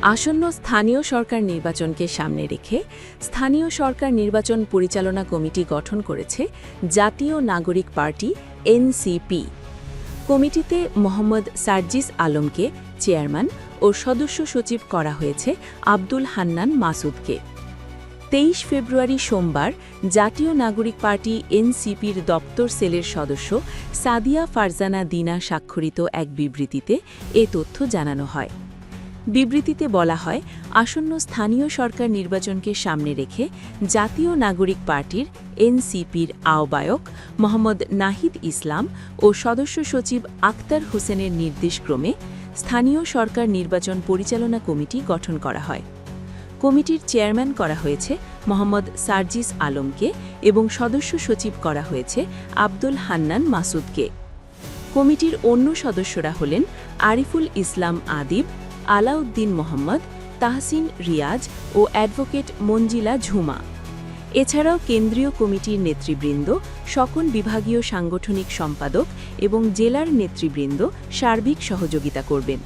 আসন্ন স্থানীয় সরকার নির্বাচনকে সামনে রেখে স্থানীয় সরকার নির্বাচন পরিচালনা কমিটি গঠন করেছে জাতীয় নাগরিক পার্টি এনসিপি। কমিটিতে মোহাম্মদ সার্জিস আলমকে চেয়ারম্যান ও সদস্য সচিব করা হয়েছে আব্দুল হান্নান মাসুদকে। 23 ফেব্রুয়ারি সোমবার জাতীয় নাগরিক পার্টি এনসিপির দপ্তর সেলের সদস্য সাদিয়া ফারজানা দিনা স্বাক্ষরিত এক বিবৃতিতে এ তথ্য জানানো হয়। বিবৃতিতে বলা হয়, আসন্ন স্থানীয় সরকার নির্বাচনকে সামনে রেখে জাতীয় নাগরিক পার্টির এনসিপির আহ্বায়ক মোহাম্মদ নাহিদ ইসলাম ও সদস্য সচিব আক্তার হোসেনের নির্দেশক্রমে স্থানীয় সরকার নির্বাচন পরিচালনা কমিটি গঠন করা হয়। কমিটির চেয়ারম্যান করা হয়েছে মোহাম্মদ সার্জিস আলমকে এবং সদস্য সচিব করা হয়েছে আব্দুল হান্নান মাসুদকে। কমিটির অন্য সদস্যরা হলেন আরিফুল ইসলাম আদিব, আলাউদ্দিন মোহাম্মদ, তাহসিন রিয়াজ ও অ্যাডভোকেট মঞ্জিলা ঝুমা। এছাড়াও কেন্দ্রীয় কমিটির নেতৃবৃন্দ, সকল বিভাগীয় সাংগঠনিক সম্পাদক এবং জেলার নেতৃবৃন্দ সার্বিক সহযোগিতা করবেন।